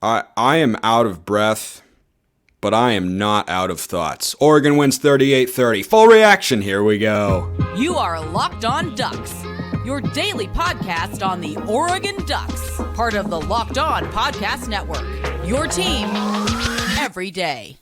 I am out of breath, but I am not out of thoughts. Oregon wins 38-30. Full reaction, here we go. You are Locked On Ducks, your daily podcast on the Oregon Ducks, part of the Locked On Podcast Network, your team every day.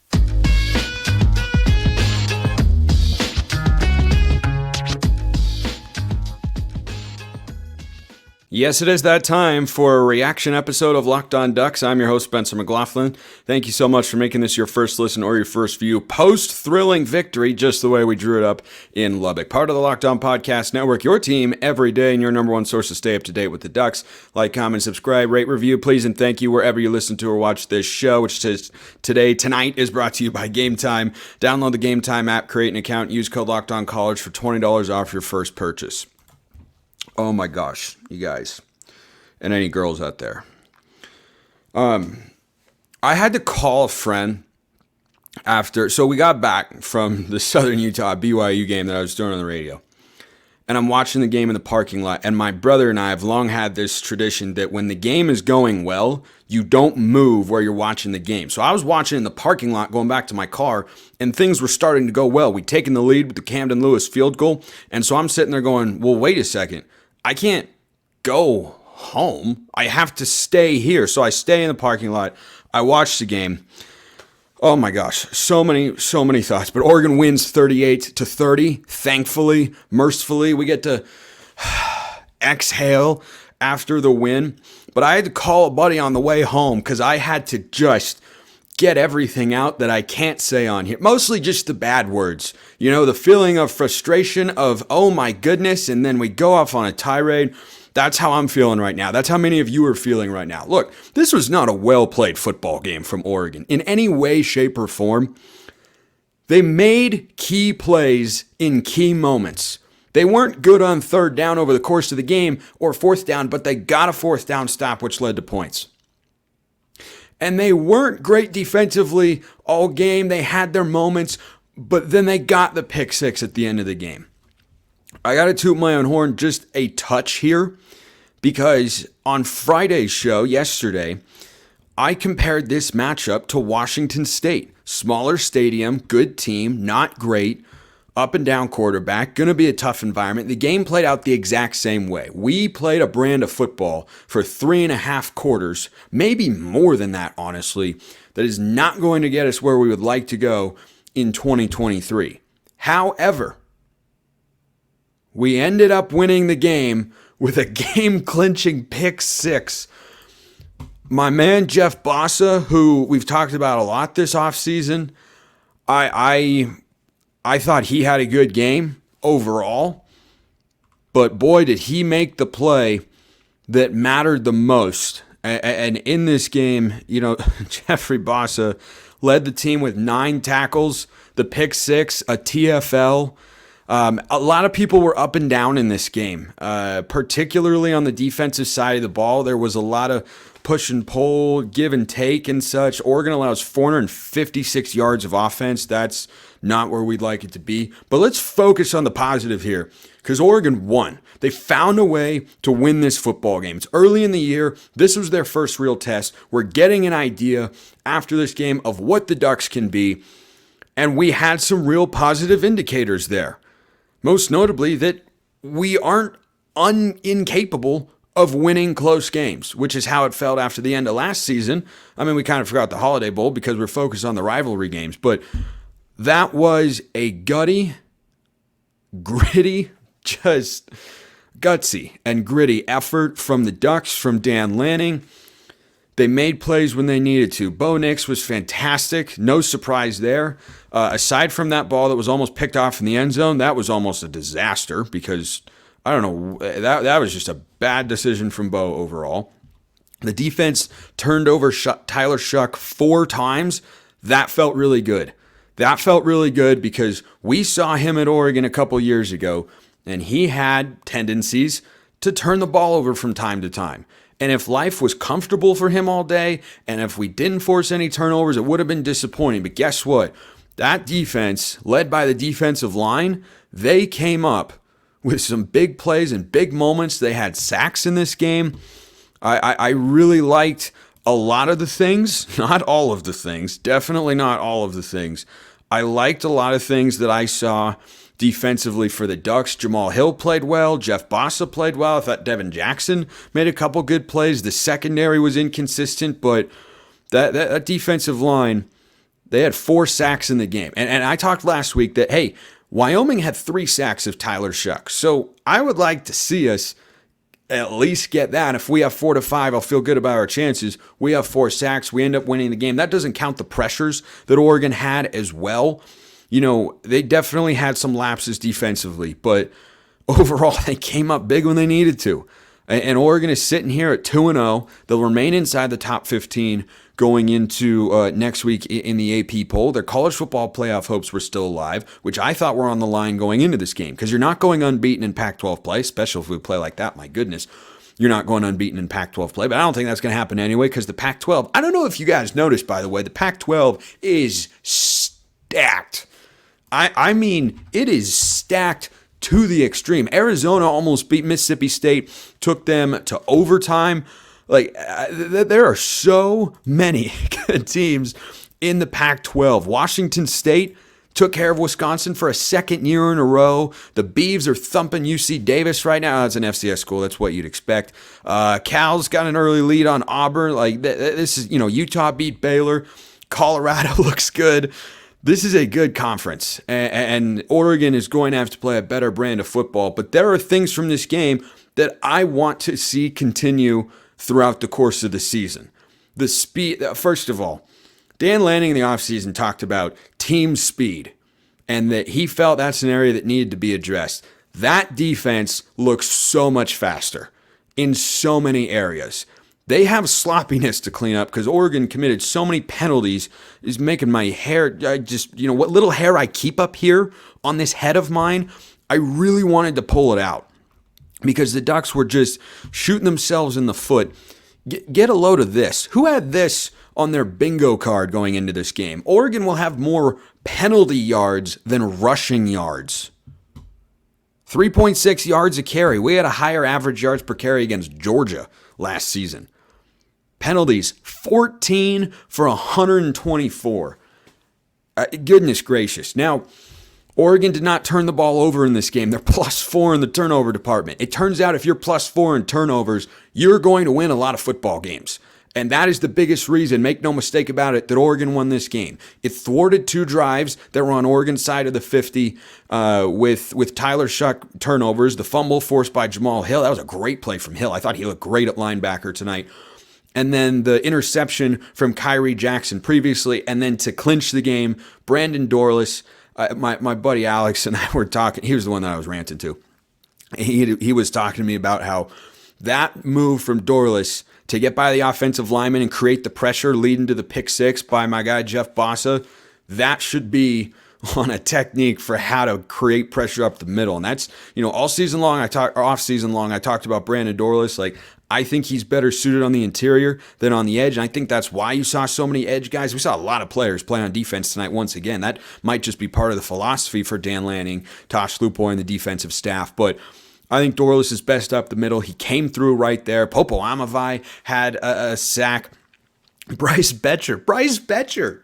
Yes, it is that time for a reaction episode of Locked On Ducks. I'm your host, Spencer McLaughlin. Thank you so much for making this your first listen or your first view post-thrilling victory, just the way we drew it up in Lubbock. Part of the Locked On Podcast Network, your team every day, and your number one source to stay up to date with the Ducks. Like, comment, subscribe, rate, review, please, and thank you wherever you listen to or watch this show, which tonight is brought to you by Gametime. Download the Gametime app, create an account, use code LOCKEDONCollege for $20 off your first purchase. Oh my gosh, you guys, and any girls out there. I had to call a friend so we got back from the Southern Utah BYU game that I was doing on the radio. And I'm watching the game in the parking lot, and my brother and I have long had this tradition that when the game is going well, you don't move where you're watching the game. So I was watching in the parking lot going back to my car, and things were starting to go well. We'd taken the lead with the Camden Lewis field goal, and so I'm sitting there going, well, wait a second. I can't go home. I have to stay here. So I stay in the parking lot. I watch the game. Oh my gosh, so many thoughts. But Oregon wins 38-30. Thankfully, mercifully, we get to exhale after the win. But I had to call a buddy on the way home because I had to just get everything out that I can't say on here. Mostly just the bad words. You know, the feeling of frustration of, oh my goodness, and then we go off on a tirade. That's how I'm feeling right now. That's how many of you are feeling right now. Look, this was not a well-played football game from Oregon in any way, shape, or form. They made key plays in key moments. They weren't good on third down over the course of the game or fourth down, but they got a fourth down stop, which led to points. And they weren't great defensively all game. They had their moments, but then they got the pick six at the end of the game. I got to toot my own horn just a touch here because on Friday's show yesterday, I compared this matchup to Washington State. Smaller stadium, good team, not great. Up and down quarterback, going to be a tough environment. The game played out the exact same way. We played a brand of football for 3.5 quarters, maybe more than that, honestly, that is not going to get us where we would like to go in 2023. However, we ended up winning the game with a game-clinching pick six. My man Jeff Bossa, who we've talked about a lot this offseason, I thought he had a good game overall, but boy, did he make the play that mattered the most. And in this game, you know, Jeffrey Bossa led the team with 9 tackles, the pick six, a TFL. A lot of people were up and down in this game, particularly on the defensive side of the ball. There was a lot of push and pull, give and take and such. Oregon allows 456 yards of offense. That's not where we'd like it to be. But let's focus on the positive here because Oregon won. They found a way to win this football game. It's early in the year. This was their first real test. We're getting an idea after this game of what the Ducks can be. And we had some real positive indicators there. Most notably that we aren't incapable of winning close games, which is how it felt after the end of last season. I mean, we kind of forgot the Holiday Bowl because we're focused on the rivalry games, but that was a gritty, just gutsy and gritty effort from the Ducks, from Dan Lanning. They made plays when they needed to. Bo Nix was fantastic. No surprise there. Aside from that ball that was almost picked off in the end zone, that was almost a disaster because, I don't know, that was just a bad decision from Bo overall. The defense turned over Tyler Shuck 4 times. That felt really good. That felt really good because we saw him at Oregon a couple years ago, and he had tendencies to turn the ball over from time to time. And if life was comfortable for him all day, and if we didn't force any turnovers, it would have been disappointing. But guess what? That defense, led by the defensive line, they came up with some big plays and big moments. They had sacks in this game. I really liked a lot of the things, not all of the things, definitely not all of the things. I liked a lot of things that I saw defensively for the Ducks. Jamal Hill played well. Jeff Bossa played well. I thought Devin Jackson made a couple good plays. The secondary was inconsistent, but that defensive line, they had 4 sacks in the game. And I talked last week that, hey, Wyoming had 3 sacks of Tyler Shuck. So I would like to see us at least get that. If we have 4 to 5, I'll feel good about our chances. We have 4 sacks. We end up winning the game. That doesn't count the pressures that Oregon had as well. You know, they definitely had some lapses defensively, but overall they came up big when they needed to. And Oregon is sitting here at 2-0. They'll remain inside the top 15 going into next week in the AP poll. Their college football playoff hopes were still alive, which I thought were on the line going into this game, because you're not going unbeaten in Pac-12 play, especially if we play like that. My goodness, you're not going unbeaten in Pac-12 play, but I don't think that's going to happen anyway, because the Pac-12, I don't know if you guys noticed, by the way, the Pac-12 is stacked. I mean, it is stacked to the extreme. Arizona almost beat Mississippi State, took them to overtime. Like, there are so many good teams in the Pac-12. Washington State took care of Wisconsin for a second year in a row. The Beavs are thumping UC Davis right now. It's an FCS school. That's what you'd expect. Cal's got an early lead on Auburn. Like, this is, Utah beat Baylor. Colorado looks good. This is a good conference, and Oregon is going to have to play a better brand of football. But there are things from this game that I want to see continue throughout the course of the season. The speed, first of all, Dan Lanning in the offseason talked about team speed, and that he felt that's an area that needed to be addressed. That defense looks so much faster in so many areas. They have sloppiness to clean up because Oregon committed so many penalties, is making my hair what little hair I keep up here on this head of mine, I really wanted to pull it out because the Ducks were just shooting themselves in the foot. Get a load of this. Who had this on their bingo card going into this game? Oregon will have more penalty yards than rushing yards. 3.6 yards a carry. We had a higher average yards per carry against Georgia last season. Penalties, 14 for 124. Goodness gracious. Now, Oregon did not turn the ball over in this game. They're +4 in the turnover department. It turns out if you're +4 in turnovers, you're going to win a lot of football games. And that is the biggest reason, make no mistake about it, that Oregon won this game. It thwarted 2 drives that were on Oregon's side of the 50 with Tyler Shuck turnovers. The fumble forced by Jamal Hill. That was a great play from Hill. I thought he looked great at linebacker tonight. And then the interception from Kyrie Jackson previously. And then to clinch the game, Brandon Dorlus, my buddy Alex and I were talking. He was the one that I was ranting to. He was talking to me about how that move from Dorlus to get by the offensive lineman and create the pressure leading to the pick 6 by my guy Jeff Bossa, that should be on a technique for how to create pressure up the middle. And that's, all season long, off season long, I talked about Brandon Dorlus. Like, I think he's better suited on the interior than on the edge. And I think that's why you saw so many edge guys. We saw a lot of players play on defense tonight once again. That might just be part of the philosophy for Dan Lanning, Tosh Lupo, and the defensive staff. But I think Dorlus is best up the middle. He came through right there. Popo Amavai had a sack. Bryce Betcher.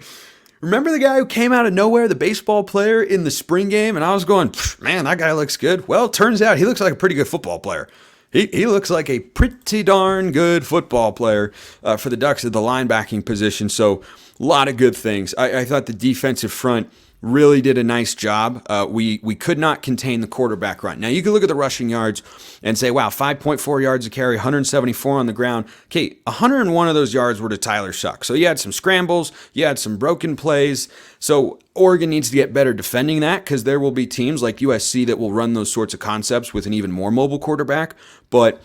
Remember the guy who came out of nowhere, the baseball player in the spring game? And I was going, man, that guy looks good. Well, it turns out he looks like a pretty good football player. He looks like a pretty darn good football player for the Ducks at the linebacking position. So a lot of good things. I thought the defensive front really did a nice job. We could not contain the quarterback run. Now, you can look at the rushing yards and say, wow, 5.4 yards a carry, 174 on the ground. Okay, 101 of those yards were to Tyler Shuck. So you had some scrambles, you had some broken plays. So Oregon needs to get better defending that because there will be teams like USC that will run those sorts of concepts with an even more mobile quarterback. But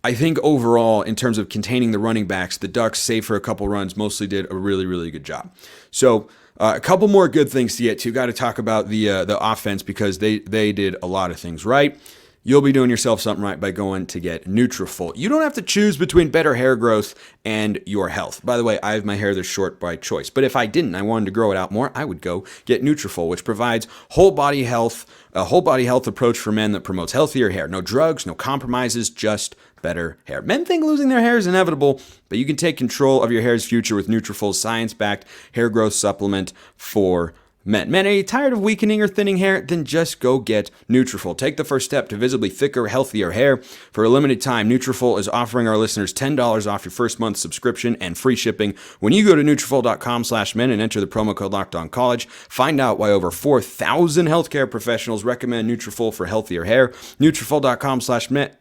I think overall, in terms of containing the running backs, the Ducks, save for a couple runs, mostly did a really, really good job. So a couple more good things to get to. Got to talk about the offense because they did a lot of things right. you'll be doing yourself something right by going to get Nutrafol. You don't have to choose between better hair growth and your health. By the way, I have my hair this short by choice. But if I didn't, I wanted to grow it out more, I would go get Nutrafol, which provides whole body health, a whole body health approach for men that promotes healthier hair. No drugs, no compromises, just better hair. Men think losing their hair is inevitable, but you can take control of your hair's future with Nutrafol's science-backed hair growth supplement for men. Men, are you tired of weakening or thinning hair? Then just go get Nutrafol. Take the first step to visibly thicker, healthier hair. For a limited time, Nutrafol is offering our listeners $10 off your first month subscription and free shipping when you go to Nutrafol.com/men and enter the promo code LOCKEDONCollege. Find out why over 4,000 healthcare professionals recommend Nutrafol for healthier hair. Nutrafol.com/men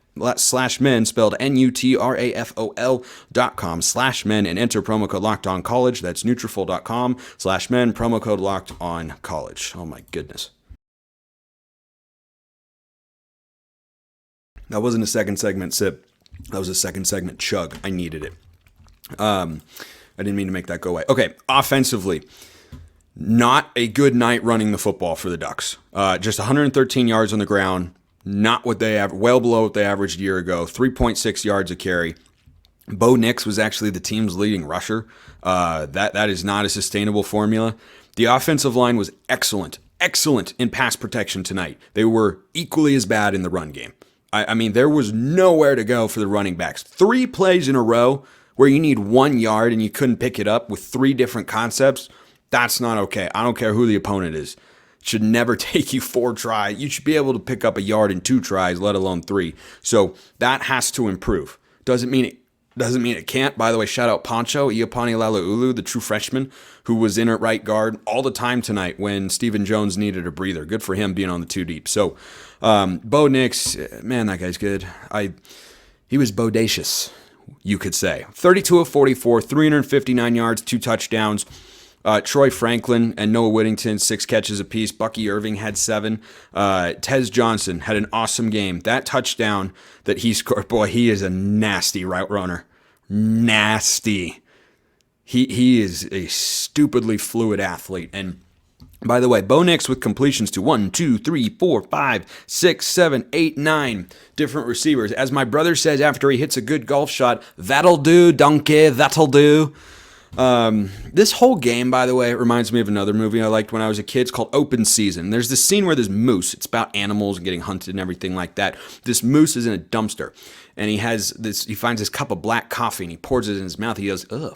spelled Nutrafol.com/men and enter promo code LOCKEDONCollege. That's Nutrafol.com/men, promo code LOCKEDONCollege. Oh my goodness. That wasn't a second segment sip. That was a second segment chug. I needed it. I didn't mean to make that go away. Okay, offensively, not a good night running the football for the Ducks. Just 113 yards on the ground. Not what they have, well below what they averaged a year ago. 3.6 yards a carry. Bo Nix was actually the team's leading rusher. That is not a sustainable formula. The offensive line was excellent in pass protection tonight. They were equally as bad in the run game. I mean, there was nowhere to go for the running backs. 3 plays in a row where you need 1 yard and you couldn't pick it up with 3 different concepts. That's not okay. I don't care who the opponent is. Should never take you 4 tries. You should be able to pick up a yard in 2 tries, let alone 3. So that has to improve. Doesn't mean it can't. By the way, shout out Poncho, Iapani Lalaulu, the true freshman, who was in at right guard all the time tonight when Stephen Jones needed a breather. Good for him being on the 2 deep. So Bo Nix, man, that guy's good. He was bodacious, you could say. 32 of 44, 359 yards, 2 touchdowns. Troy Franklin and Noah Whittington, 6 catches apiece. Bucky Irving had 7. Tez Johnson had an awesome game. That touchdown that he scored, boy, he is a nasty route runner. Nasty. He is a stupidly fluid athlete. And by the way, Bo Nix with completions to 1, 2, 3, 4, 5, 6, 7, 8, 9 different receivers. As my brother says after he hits a good golf shot, that'll do, donkey, that'll do. This whole game, by the way, reminds me of another movie I liked when I was a kid. It's called Open Season. There's this scene where this moose, it's about animals and getting hunted and everything like that. This moose is in a dumpster, and he finds this cup of black coffee, and he pours it in his mouth. He goes, ugh.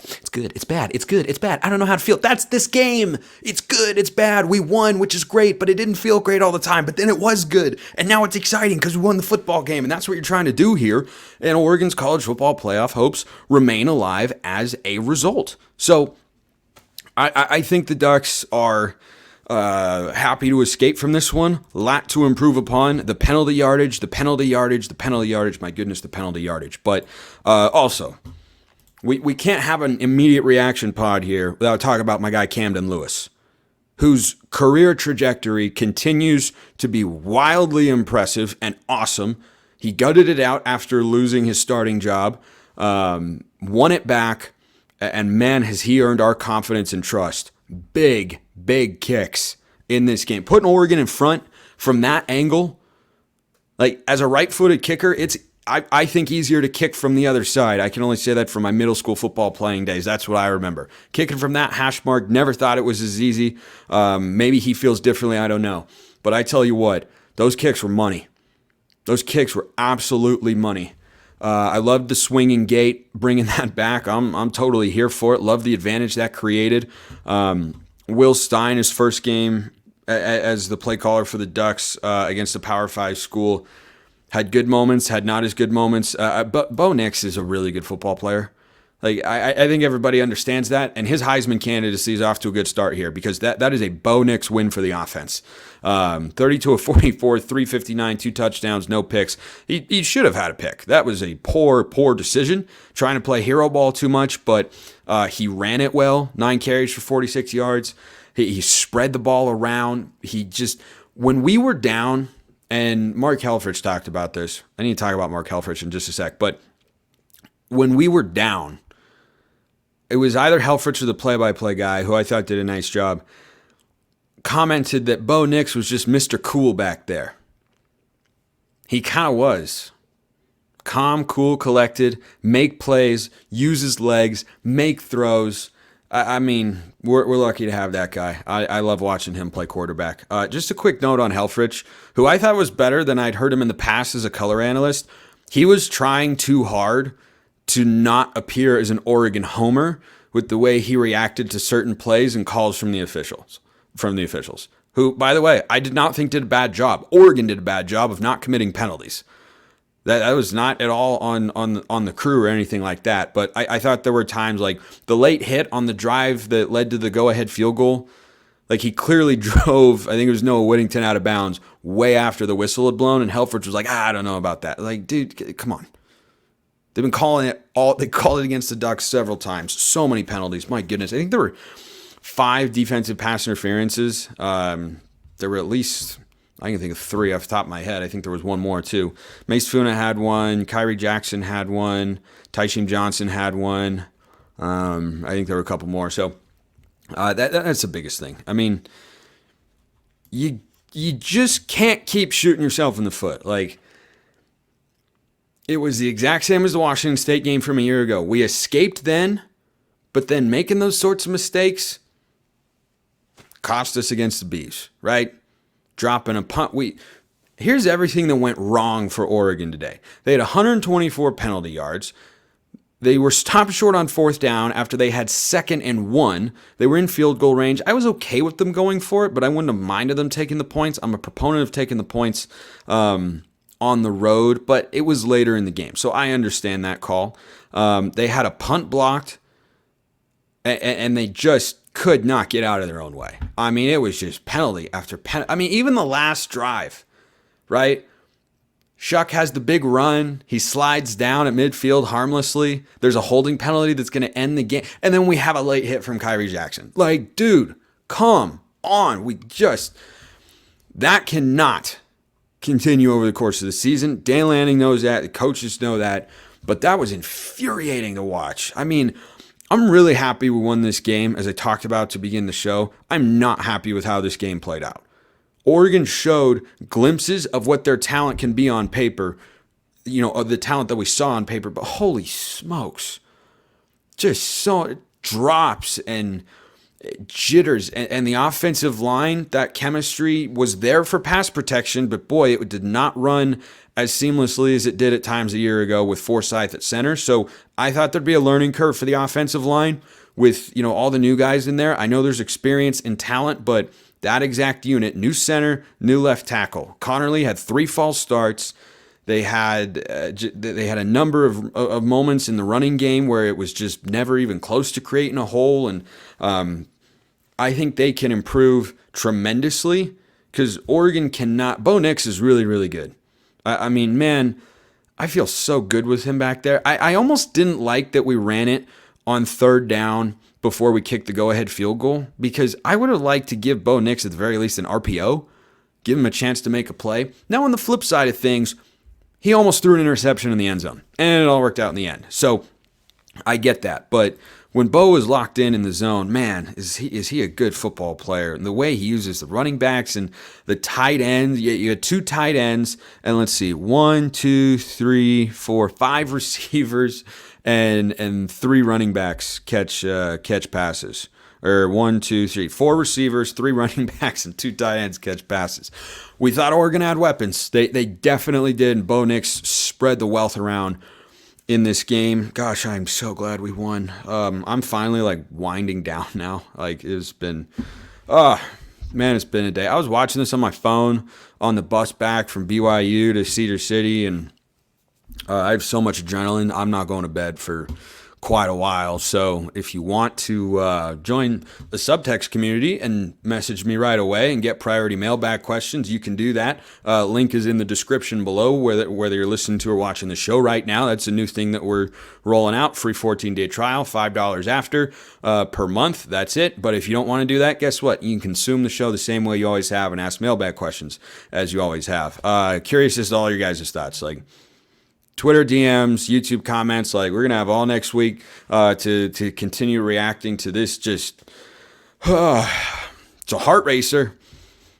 It's good, it's bad, it's good, it's bad. I don't know how to feel. That's this game. It's good, it's bad. We won, which is great, but it didn't feel great all the time. But then it was good, and now it's exciting because we won the football game, and that's what you're trying to do here. And Oregon's college football playoff hopes remain alive as a result. So I think the Ducks are happy to escape from this one. A lot to improve upon. The penalty yardage. My goodness, the penalty yardage. But also, we can't have an immediate reaction pod here without talking about my guy Camden Lewis, whose career trajectory continues to be wildly impressive and awesome. He gutted it out after losing his starting job, won it back, and man, has he earned our confidence and trust. Big kicks in this game. Putting Oregon in front from that angle, like as a right-footed kicker, it's I think easier to kick from the other side. I can only say that from my middle school football playing days. That's what I remember. Kicking from that hash mark, never thought it was as easy. Maybe he feels differently, I don't know. But I tell you what, those kicks were money. Those kicks were absolutely money. I loved the swinging gate, bringing that back. I'm totally here for it. Love the advantage that created. Will Stein, his first game as the play caller for the Ducks against a Power 5 school, had good moments, had not as good moments. But Bo Nix is a really good football player. Like I think everybody understands that, and his Heisman candidacy is off to a good start here because that is a Bo Nix win for the offense. 32 of 44, 359, 2 touchdowns, no picks. He should have had a pick. That was a poor decision, trying to play hero ball too much, but he ran it well. 9 carries for 46 yards. He spread the ball around. When we were down, and Mark Helfrich talked about this. I need to talk about Mark Helfrich in just a sec. But when we were down, it was either Helfrich or the play-by-play guy, who I thought did a nice job, commented that Bo Nix was just Mr. Cool back there. He kind of was. Calm, cool, collected, make plays, use his legs, make throws. I mean, we're lucky to have that guy. I love watching him play quarterback. Just a quick note on Helfrich, who I thought was better than I'd heard him in the past as a color analyst. He was trying too hard to not appear as an Oregon homer with the way he reacted to certain plays and calls from the officials. Who, by the way, I did not think did a bad job. Oregon did a bad job of not committing penalties. That was not at all on the crew or anything like that. But I thought there were times like the late hit on the drive that led to the go-ahead field goal. Like he clearly drove, I think it was Noah Whittington out of bounds way after the whistle had blown. And Helfrich was like, I don't know about that. Like, dude, come on. They've been calling it all. They called it against the Ducks several times. So many penalties. My goodness. I think there were 5 defensive pass interferences. There were at least, I can think of 3 off the top of my head. I think there was one more too. Mace Funa had one. Kyrie Jackson had one. Tyshim Johnson had one. I think there were a couple more. So that's the biggest thing. I mean, you just can't keep shooting yourself in the foot. Like, it was the exact same as the Washington State game from a year ago. We escaped then, but then making those sorts of mistakes cost us against the Bees, right? Dropping a punt. Here's everything that went wrong for Oregon today. They had 124 penalty yards. They were stopped short on 4th down after they had 2nd and 1. They were in field goal range. I was okay with them going for it, but I wouldn't have minded them taking the points. I'm a proponent of taking the points on the road, but it was later in the game, so I understand that call. They had a punt blocked, and they just could not get out of their own way. I mean, it was just penalty after penalty. I mean, even the last drive, right? Shuck has the big run. He slides down at midfield harmlessly. There's a holding penalty that's going to end the game. And then we have a late hit from Kyrie Jackson. Like, dude, come on. That cannot continue over the course of the season. Dan Lanning knows that. The coaches know that. But that was infuriating to watch. I mean, I'm really happy we won this game, as I talked about to begin the show. I'm not happy with how this game played out. Oregon showed glimpses of what their talent can be on paper, of the talent that we saw on paper, but holy smokes, just so drops and jitters, and the offensive line, that chemistry was there for pass protection, but boy, it did not run as seamlessly as it did at times a year ago with Forsyth at center. So I thought there'd be a learning curve for the offensive line with, all the new guys in there. I know there's experience and talent, but that exact unit, new center, new left tackle. Connerly had 3 false starts. They had a number of moments in the running game where it was just never even close to creating a hole. And I think they can improve tremendously because Oregon cannot. Bo Nix is really, really good. I mean, man, I feel so good with him back there. I almost didn't like that we ran it on 3rd down before we kicked the go-ahead field goal because I would have liked to give Bo Nix at the very least an RPO, give him a chance to make a play. Now on the flip side of things, he almost threw an interception in the end zone, and it all worked out in the end. So I get that, but when Bo was locked in the zone, man, is he a good football player? And the way he uses the running backs and the tight ends, you had 2 tight ends, and let's see, 1, 2, 3, 4, 5 receivers, and 3 running backs catch passes. Or 1, 2, 3, 4 receivers, 3 running backs, and 2 tight ends catch passes. We thought Oregon had weapons. They definitely did, and Bo Nix spread the wealth around in this game. Gosh, I'm so glad we won. I'm finally winding down now. It's been, it's been a day. I was watching this on my phone on the bus back from BYU to Cedar City, and I have so much adrenaline. I'm not going to bed for quite a while. So if you want to join the subtext community and message me right away and get priority mailbag questions, you can do that. Link is in the description below, whether you're listening to or watching the show right now. That's a new thing that we're rolling out. Free 14-day trial, $5 after per month. That's it. But if you don't want to do that, guess what? You can consume the show the same way you always have and ask mailbag questions as you always have. Curious as to all your guys' thoughts. Twitter DMs, YouTube comments, we're going to have all next week to continue reacting to this. Just, it's a heart racer.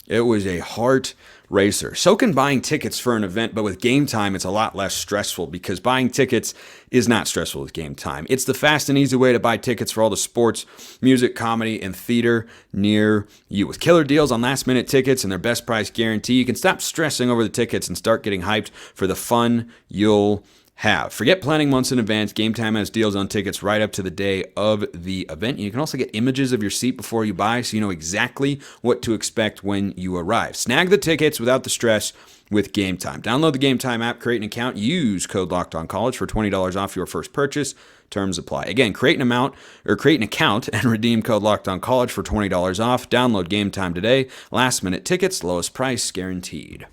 It was a heart racer. So can buying tickets for an event, but with Gametime, it's a lot less stressful because buying tickets is not stressful with Gametime. It's the fast and easy way to buy tickets for all the sports, music, comedy, and theater near you. With killer deals on last-minute tickets and their best price guarantee, you can stop stressing over the tickets and start getting hyped for the fun you'll have. Forget planning months in advance. Gametime has deals on tickets right up to the day of the event. You can also get images of your seat before you buy so you know exactly what to expect when you arrive. Snag the tickets without the stress with Gametime. Download the Gametime app, create an account, use code LOCKEDONCollege for $20 off your first purchase. Terms apply. Again, create an account and redeem code LOCKEDONCollege for $20 off. Download Gametime today. Last minute tickets, lowest price guaranteed.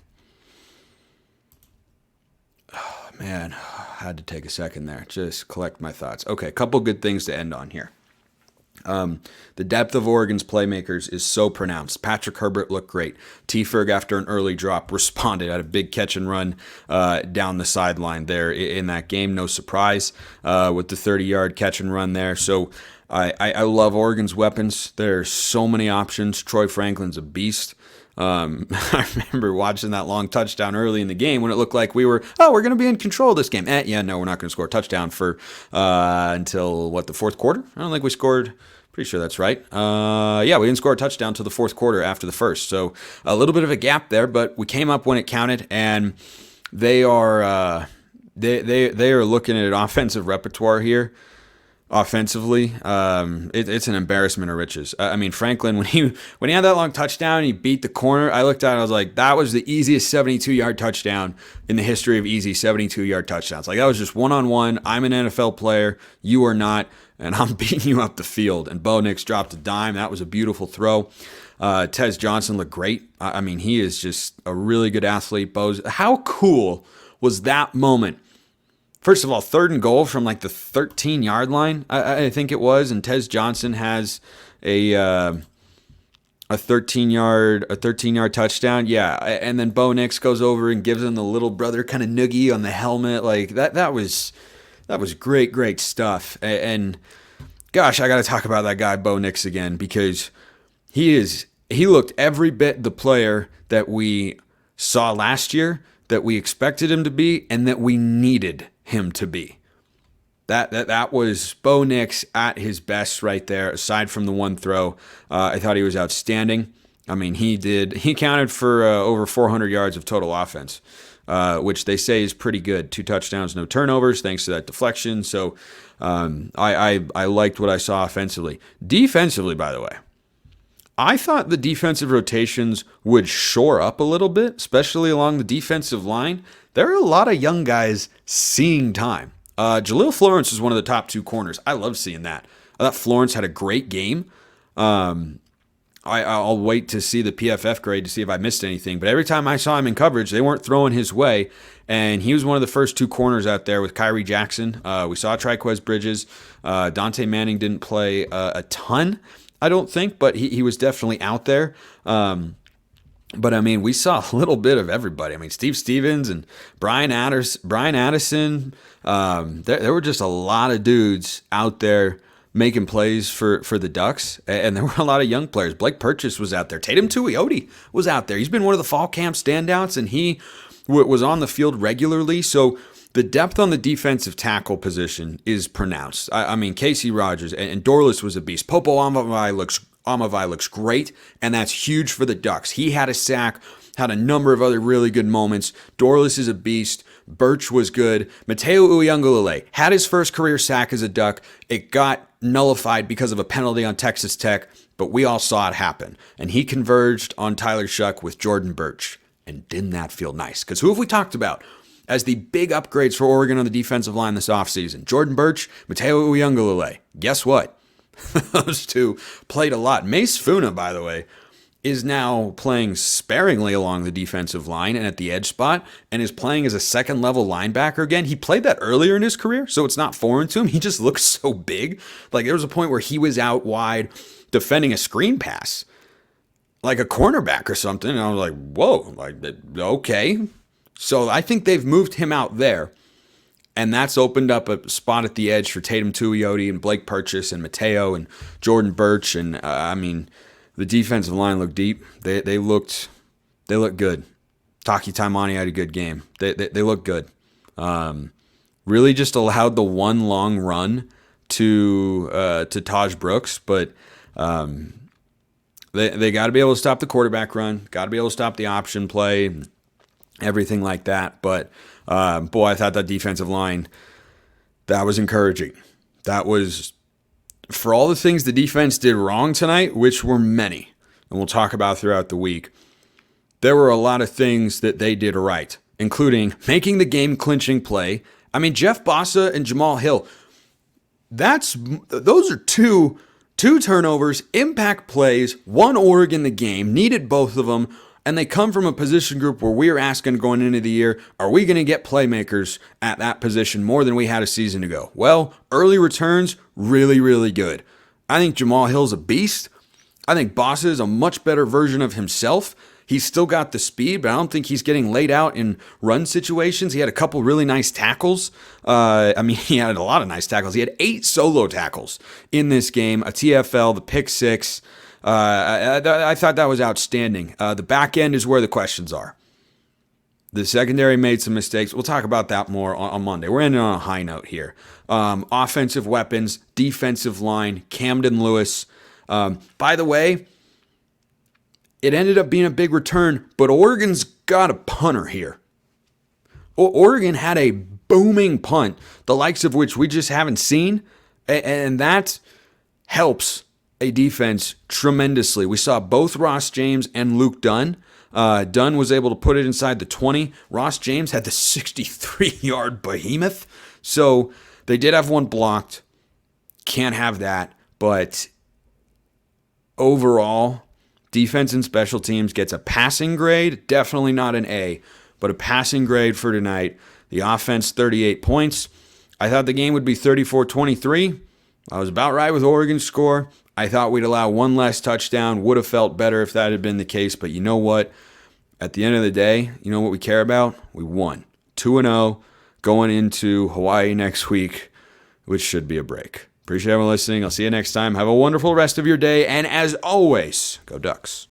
Man, I had to take a second there. Just collect my thoughts. Okay, a couple good things to end on here. The depth of Oregon's playmakers is so pronounced. Patrick Herbert looked great. T. Ferg, after an early drop, responded, had a big catch and run down the sideline there in that game. No surprise with the 30-yard catch and run there. So I love Oregon's weapons. There's so many options. Troy Franklin's a beast. I remember watching that long touchdown early in the game when it looked like we're going to be in control of this game. Yeah, no, we're not going to score a touchdown for until, the fourth quarter? I don't think we scored. Pretty sure that's right. We didn't score a touchdown until the fourth quarter after the first. So a little bit of a gap there, but we came up when it counted, and they are they are looking at an offensive repertoire here. Offensively, it's an embarrassment of riches. I mean, Franklin, when he had that long touchdown, he beat the corner. I looked at it, I was like, that was the easiest 72-yard touchdown in the history of easy 72-yard touchdowns. Like, that was just one-on-one. I'm an NFL player, you are not, and I'm beating you up the field. And Bo Nix dropped a dime. That was a beautiful throw. Tez Johnson looked great. I mean, he is just a really good athlete. How cool was that moment? First of all, 3rd and goal from the 13-yard line, I think it was, and Tez Johnson has a 13-yard touchdown. Yeah, and then Bo Nix goes over and gives him the little brother kind of noogie on the helmet. Like that was great stuff. And gosh, I got to talk about that guy Bo Nix again, because he looked every bit the player that we saw last year, that we expected him to be, and that we needed him to be. That was Bo Nix at his best right there, aside from the one throw. I thought he was outstanding. I mean, he counted for over 400 yards of total offense, which they say is pretty good. 2 touchdowns, no turnovers, thanks to that deflection. So I liked what I saw offensively. Defensively, by the way, I thought the defensive rotations would shore up a little bit, especially along the defensive line. There are a lot of young guys seeing time. Jaleel Florence is one of the top 2 corners. I love seeing that. I thought Florence had a great game. I'll wait to see the PFF grade to see if I missed anything. But every time I saw him in coverage, they weren't throwing his way. And he was one of the first 2 corners out there with Kyrie Jackson. We saw Triquez Bridges. Dante Manning didn't play a ton, I don't think, but he was definitely out there. But, I mean, we saw a little bit of everybody. I mean, Steve Stevens and Brian Addison. There were just a lot of dudes out there making plays for the Ducks, and there were a lot of young players. Blake Purchase was out there. Tatum Tuioti was out there. He's been one of the fall camp standouts, and he was on the field regularly. So the depth on the defensive tackle position is pronounced. I mean, Casey Rogers and Dorlus was a beast. Popo Amavai looks great, and that's huge for the Ducks. He had a sack, had a number of other really good moments. Dorlus is a beast. Birch was good. Mateo Uyunglele had his first career sack as a Duck. It got nullified because of a penalty on Texas Tech, but we all saw it happen. And he converged on Tyler Shuck with Jordan Birch. And didn't that feel nice? Because who have we talked about as the big upgrades for Oregon on the defensive line this offseason? Jordan Birch, Mateo Uyunglele. Guess what? Those 2 played a lot. Mace Funa, by the way, is now playing sparingly along the defensive line and at the edge spot, and is playing as a second-level linebacker again. He played that earlier in his career, so it's not foreign to him. He just looks so big. Like, there was a point where he was out wide defending a screen pass, like a cornerback or something, and I was like, whoa, okay. So I think they've moved him out there, and that's opened up a spot at the edge for Tatum Tuioti and Blake Purchase and Mateo and Jordan Birch. And, I mean, The defensive line looked deep. They looked good. Taki Taimani had a good game. They looked good. Really just allowed the one long run to Taj Brooks, but they got to be able to stop the quarterback run. Got to be able to stop the option play, everything like that. But boy, I thought that defensive line, that was encouraging. That was, for all the things the defense did wrong tonight, which were many, and we'll talk about throughout the week, there were a lot of things that they did right, including making the game-clinching play. I mean, Jeff Bossa and Jamal Hill, those are two turnovers, impact plays, won Oregon the game, needed both of them, and they come from a position group where we are asking going into the year, are we going to get playmakers at that position more than we had a season ago? Well, early returns, really, really good. I think Jamal Hill's a beast. I think Bossa is a much better version of himself. He's still got the speed, but I don't think he's getting laid out in run situations. He had a couple really nice tackles. He had a lot of nice tackles. He had 8 solo tackles in this game, a TFL, the pick 6. I thought that was outstanding. The back end is where the questions are. The secondary made some mistakes. We'll talk about that more on Monday. We're ending on a high note here. Offensive weapons, defensive line, Camden Lewis. By the way, it ended up being a big return, but Oregon's got a punter here. Oregon had a booming punt, the likes of which we just haven't seen, and that helps a defense tremendously. We saw both Ross James and Luke Dunn. Dunn was able to put it inside the 20. Ross James had the 63-yard behemoth. So they did have one blocked. Can't have that, but overall, defense and special teams gets a passing grade, definitely not an A, but a passing grade for tonight. The offense, 38 points. I thought the game would be 34-23. I was about right with Oregon's score. I thought we'd allow one less touchdown. Would have felt better if that had been the case, but you know what? At the end of the day, you know what we care about? We won. 2-0 going into Hawaii next week, which should be a break. Appreciate everyone listening. I'll see you next time. Have a wonderful rest of your day. And as always, go Ducks.